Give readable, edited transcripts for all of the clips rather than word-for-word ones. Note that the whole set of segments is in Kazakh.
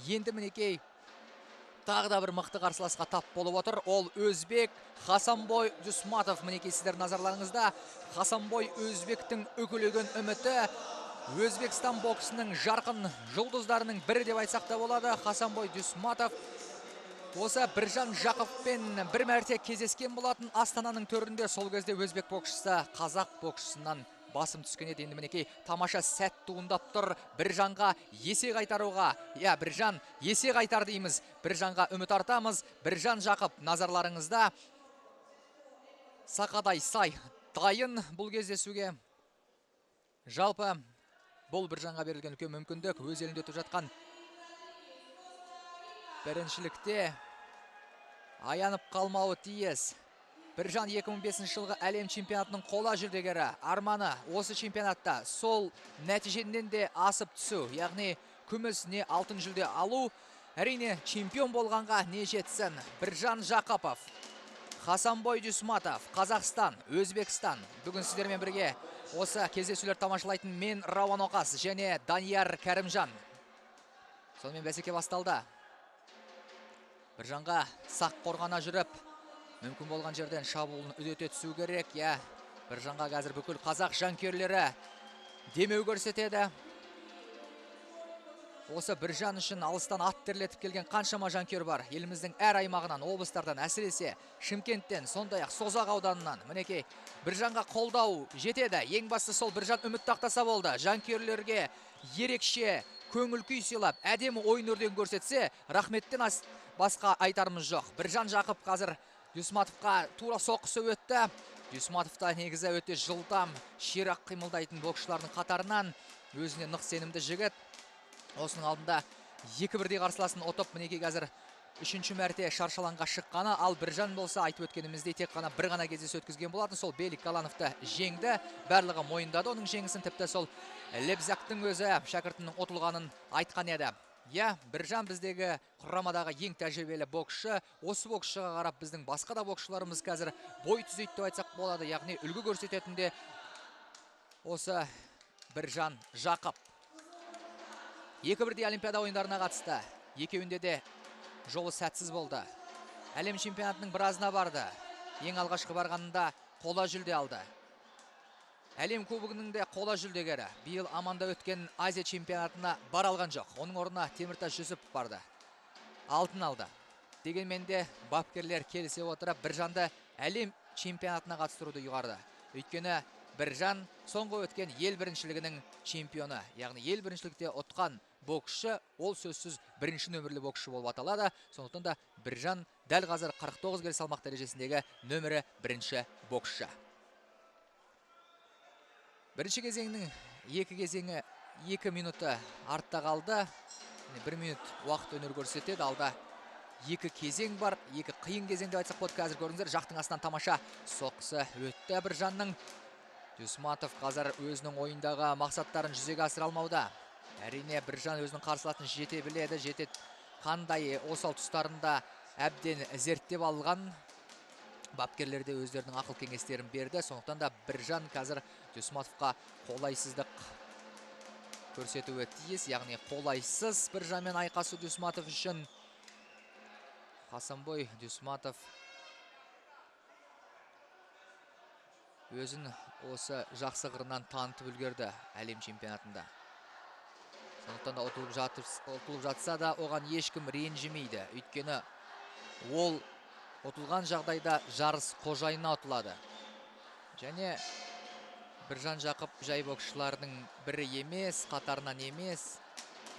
Енді мінекей тағы да бір мықты қарсыласқа тап болып отыр. Ол өзбек Хасанбой Дусматов. Мінекей сіздер назарларыңызда. Хасанбой өзбектің үкілеген үміті. Өзбекстан боксының жарқын жұлдыздарының бірі деп айтсақ та болады. Хасанбой Дусматов осы Біржан Жақыппен бір мәрте кездескен болатын Астананың төрінде. Сол кезде өзбек боксшысы қазақ боксшысынан басым түскен еді. Енді мінекей тамаша сәт туындап тұр. Біржанға есе қайтаруға. Біржан есе қайтар дейміз. Біржанға үміт артамыз. Біржан Жақып назарларыңызда. Сақадай сай дайын бұл кездесуге. Жалпы бұл Біржанға берілген үлкен мүмкіндік. Өз елінде өтіп жатқан біріншілікте аянып қалмауы тиіс. Біржан 2005 жылғы әлем чемпионатының қола жүлдегері. Арманы осы чемпионатта сол нәтижеден де асып түсу, яғни күміс не алтын жүлде алу. Әрине чемпион болғанға не жетсін. Біржан Жақыпов, Хасанбой Дусматов, Қазақстан, Өзбекстан. Бүгін сіздермен бірге осы кездесулер тамашалайтын мен Рауан Оқас және Данияр Кәрімжан. Сонымен бәсеке басталды. Біржанға сақ қорғана жүріп, мүмкін болған жерден шабуылын үдете түсу керек. Біржанға қазір бүкіл қазақ жанкүйерлері демеу көрсетеді. Осы Біржан үшін алыстан ат терлетіп келген қаншама жанкүйер бар. Еліміздің әр аймағынан, облыстардан, әсіресе Шымкенттен, сондай-ақ Созақ ауданынан. Мінекей Біржанға қолдау жетеді. Ең басты сол Біржан үміт тақтаса болды. Жанкүйерлерге ерекше көңіл күй сыйлап, әдемі ойын өрден көрсетсе, рахметтен басқа айтарымыз жоқ. Біржан Жақып қазір Дусматовқа тура соққысы өтті. Дусматовта негізі өте жылдам, ширақ қимылдайтын боксшылардың қатарынан өзіне нық сенімді жігіт. Осының алдында 2-1 қарсыласын ұтып, мінекей қазір 3-ші мәрте шаршаланға шыққаны. Ал Біржан болса, айтып өткенімізде тек қана бір ғана кездесу өткізген болатын. Сол Белик Калановты жеңді. Барлығы мойындады оның жеңісін. Тіпті сол Лебзактың өзі шәкіртінің ұтылғанын айтқан еді. Біржан біздегі құрамадағы ең тәжірибелі боксшы. Осы боксшыға қарап біздің басқа да боксшыларымыз қазір бой түзейді деп айтсақ болады. Яғни үлгі көрсететінде осы Біржан Жақып. 2-1 Олимпиада ойындарына қатысты. Екеуінде де жолы сәтсіз болды. Әлем чемпионатының біразына барды. Ең алғашқы барғанында қола жүлде алды. Әлем кубогының де қола жүлдегері. Биыл аманда өткен Азия чемпионатына бар алған жоқ. Оның орнына Теміртас Жүсіпов барды. Алтын алды. Дегенмен де бапкерлер келісе отырып Біржанды әлем чемпионатына қатыстыруды ұйғарды. Өйткені Біржан соңғы өткен ел біріншілігінің чемпионы. Яғни ел біріншілікте ұтқан боксшы, ол сөзсіз бірінші нөмірлі боксшы болып аталады. Сондықтан да Біржан дәл қазір 49 келі салмақ дәрежесіндегі нөмірі бірінші боксшы. Бірінші кезеңнің 2 кезеңі 2 минуты артта қалды. 1 минут уақыт өнер көрсетеді. Алда 2 кезең бар. 2 қиын кезеңде айтсақ болады. Қазір көріңіздер, жақтың астынан тамаша соққысы өтті Біржанның. Дусматов қазір өзінің ойындағы мақсаттарын жүзеге асыра алмауда. Әрине Біржан өзінің қарсыласын жете біледі, жетет қандай осал тұстарында әбден зерттеп алған. Бапкерлерде өздерінің ақыл кеңестерін берді. Сондықтан да Біржан қазір Дусматовқа қолайсыздық көрсетуі тиіс. Яғни қолайсыз Біржанмен айқасу Дусматов үшін. Хасанбой Дусматов өзін осы жақсы қырынан танытып үлгерді әлем чемпионатында. Сондықтан да ұтылып жатса да оған ешкім ренжімейді. Өйткені ол ұтылған жағдайда жарыс қожайынына ұтылады. Және Біржан Жақып жай боксшылардың бірі емес, қатарынан емес,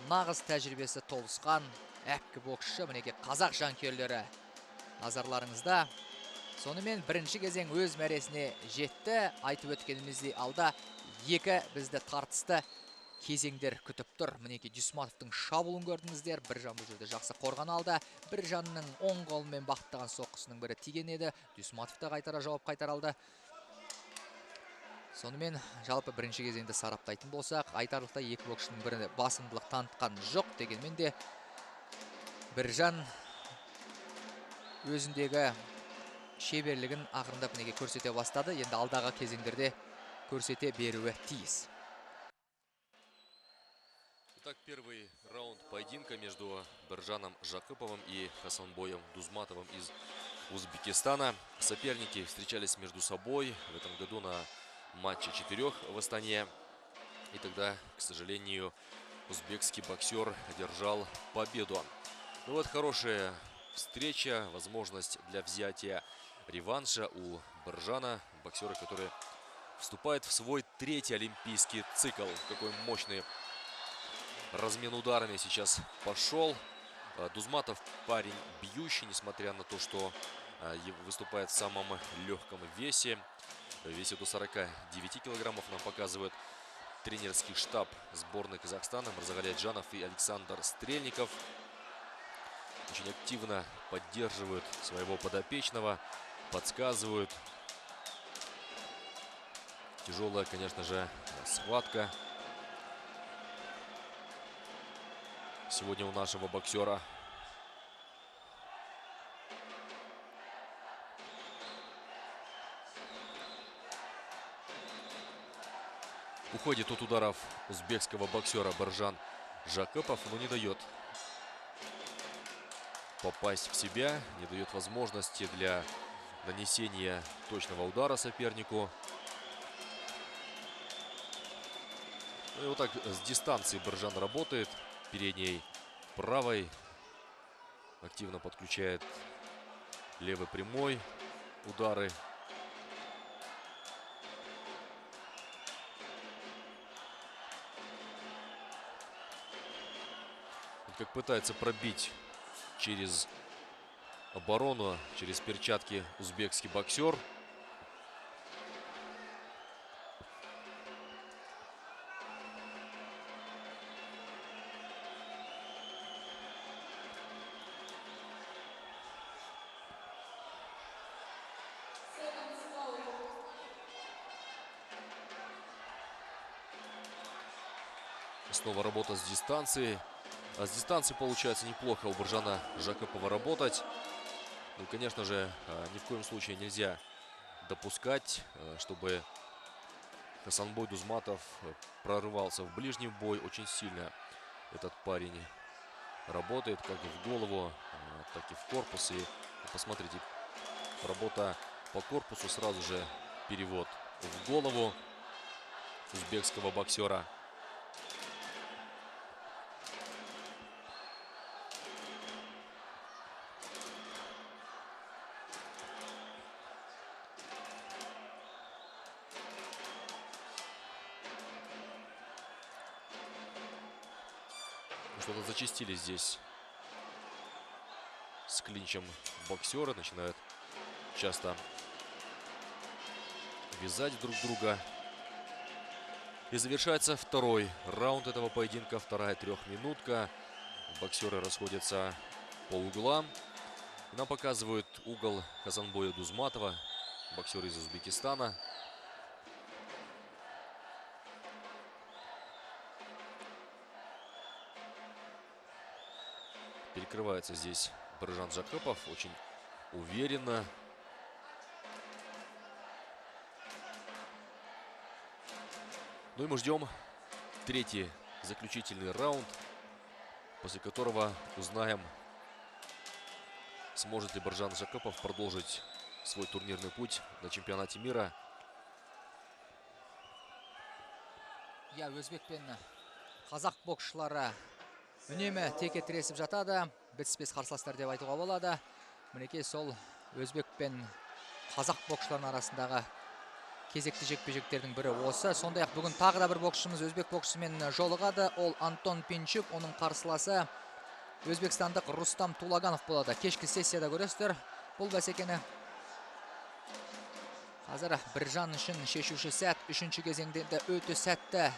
нағыз тәжірибесі толысқан әккі боксшы. Мінекей қазақ жанкүйерлері назарларыңызда. Сонымен бірінші кезең өз мәресіне жетті. Айтып өткеніміздей алда 2 бізді тартысты кезеңдер күтіп тұр. Мінекей Дусматовтың шабуылын көрдіңіздер. Біржан бұл жерде жақсы қорғана алды. Біржанның оң қолымен бағыттаған соққысының бірі тиген еді. Дусматов та қайтара жауап қайтара алды. Сонымен жалпы бірінші кезеңді сараптайтын болсақ, айтарлықтай 2 боксшының бірі басымдылық танытқан жоқ. Дегенмен де Біржан өзіндегі шеберлігін ақырындап неге көрсете бастады. Енді алдағы кезеңдерде көрсете беруі тиіс. Так, первый раунд поединка между Біржаном Жақыповым и Хасанбоем Дузматовым из Узбекистана. Соперники встречались между собой в этом году на матче 4 в Астане. И тогда, к сожалению, узбекский боксер одержал победу. Ну вот хорошая встреча, возможность для взятия реванша у Біржана, боксера, который вступает в свой 3-й олимпийский цикл. Какой мощный размен ударами сейчас пошел. Дузматов парень бьющий, несмотря на то, что выступает в самом легком весе. Весит до 49 килограммов, нам показывает тренерский штаб сборной Казахстана. Мырзағали Айтжанов и Александр Стрельников очень активно поддерживают своего подопечного, подсказывают. Тяжелая, конечно же, схватка сегодня у нашего боксера. Уходит от ударов узбекского боксера Біржан Жақыпов, но не дает попасть в себя, не дает возможности для нанесения точного удара сопернику. Ну и вот так с дистанции Біржан работает. Передней правой активно подключает левый прямой удары. Как пытается пробить через оборону, через перчатки узбекский боксер. Снова работа с дистанции. А с дистанции получается неплохо у Біржана Жақыпова работать. Ну, конечно же, ни в коем случае нельзя допускать, чтобы Хасанбой Дузматов прорывался в ближний бой. Очень сильно этот парень работает как в голову, так и в корпус. И посмотрите, работа по корпусу, сразу же перевод в голову узбекского боксера. Что-то зачастили здесь с клинчем боксеры. Начинают часто вязать друг друга. И завершается второй раунд этого поединка. Вторая трехминутка. Боксеры расходятся по углам. И нам показывают угол Хасанбоя Дузматова, боксер из Узбекистана. Перекрывается здесь Біржан Жақыпов очень уверенно. Ну и мы ждем третий заключительный раунд, после которого узнаем, сможет ли Біржан Жақыпов продолжить свой турнирный путь на чемпионате мира. Я өзбек пен қазақ боксшылары үнемі теке тіресіп жатады. Бітіспес қарсыластар деп айтуға болады. Мінекей сол өзбек пен қазақ боксшыларының арасындағы кезекті жекпе-жектердің бірі осы. Сондай-ақ бүгін тағы да бір боксшымыз өзбек боксшысымен жолығады. Ол Антон Пинчук, оның қарсыласы өзбекстандық Рустам Тулаганов болады. Кешкі сессияда көресіздер бұл бәсекені. Қазір Біржан үшін шешуші сәт, үшінші кезеңде өте сәтті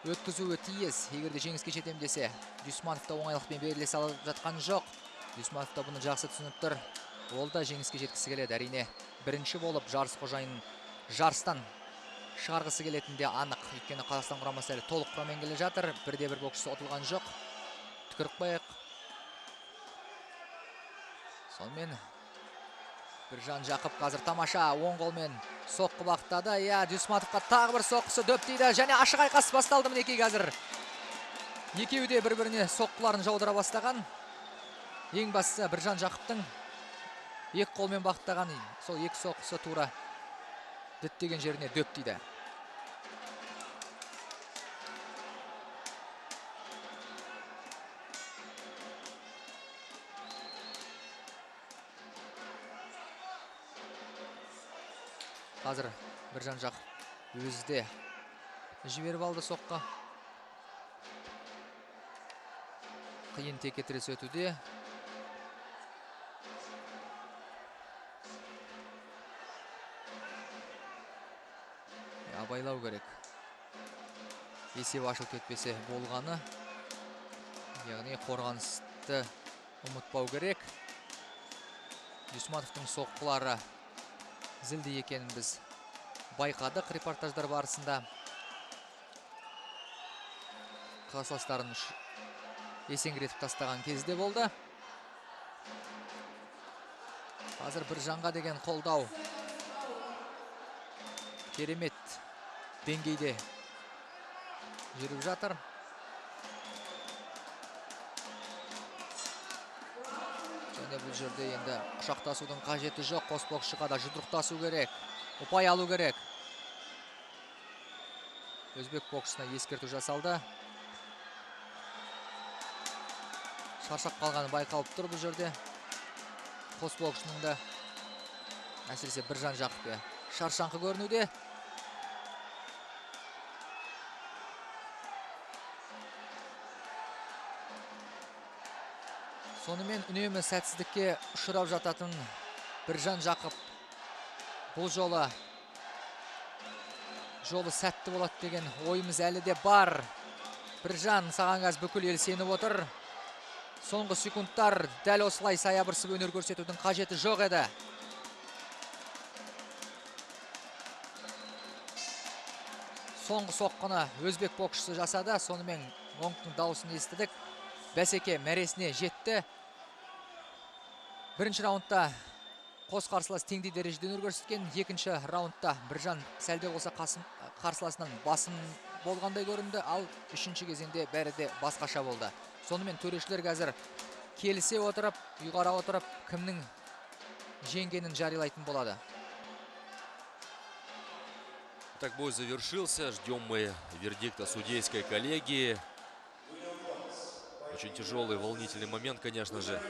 өткізуі тиіс. Егерде жеңіске жетем десе, Дусматов та оңайлықпен беріле салып жатқан жоқ. Дусматов та бұны жақсы түсініп тұр. Ол да жеңіске жеткісі келеді. Әрине, бірінші болып жарыс қожайын жарыстан шығарғысы келетінде анық. Өйткені Қазақстан құрамасы әлі толық құраммен келе жатыр. Бірде-бір боксшысы ұтылған жоқ. Түкіріп қояйық. Сонымен Біржан Жақып қазір тамаша оң қолмен соққы бағыттады. Дусматовқа тағы бір соққысы дөп тиді және ашық айқас басталды мінекей қазір. Екеуі де бір-біріне соққыларын жаудыра бастаған. Ең бастысы Біржан Жақыптың екі қолмен бағыттаған сол екі соққысы тура діттеген жеріне дөп тиді. Қазір Біржан Жақып өзі жіберіп алды соққы. Қиын текетірес өтуде. Абайлау керек. Есеп ашылып кетпесе болғаны. Яғни қорғанысты ұмытпау керек. Дусматовтың соққылары зілді екенін біз байқадық репортаждар барысында. Қарсыластарын есеңгіретіп тастаған кезде болды. Қазір Біржанға деген қолдау керемет деңгейде жүріп жатыр. Және бұл жерде енді құшақтасудың қажеті жоқ. Қос боксшыға да жұдырықтасу керек. Ұпай алу керек. Өзбек боксына ескерту жасалды. Шаршап қалғаны байқалып тұр бұл жерде. Қос боксшының да әсіресе Біржан Жақып шаршаңқы көрінуде. Сонымен үнемі сәтсіздікке ұшырап жататын Біржан Жақып бұл жолы сәтті болады деген ойымыз әлі де бар. Біржан, саған қазір бүкіл ел сеніп отыр. Соңғы секундтар дәл осылай саябырсып өнер көрсетудің қажеті жоқ еді. Соңғы соққыны өзбек боксшысы жасады. Сонымен Оңтың дауысын естідік. Бәсеке мәресіне жетті. Бірінші раундта қос қарсылас теңдей дәрежеде өнер көрсеткен. Екінші раундта Біржан сәлде болса қарсыласынан басым болғандай көрінді. Ал үшінші кезеңде бәрі де басқаша болды. Сонымен төрешілер қазір келісе отырып, ұйғара отырып, кімнің жеңгенін жариялайтын болады. Так бой завершился. Ждем мы вердикта судейской коллегии. Очень тяжелый, волнительный момент, конечно же.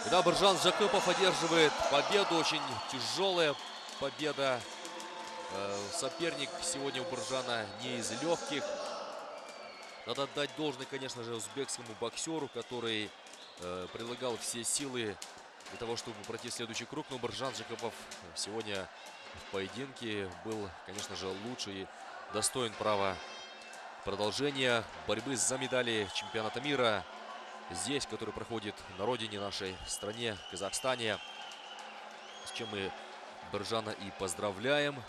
Когда Біржан Жақыпов одерживает победу, очень тяжелая победа. Соперник сегодня у Біржана не из легких. Надо отдать должное, конечно же, узбекскому боксеру, который прилагал все силы для того, чтобы пройти следующий круг. Но Біржан Жақыпов сегодня в поединке был, конечно же, лучше и достоин права продолжения борьбы за медали чемпионата мира здесь, который проходит на родине нашей стране, Казахстане, с чем мы Біржана и поздравляем.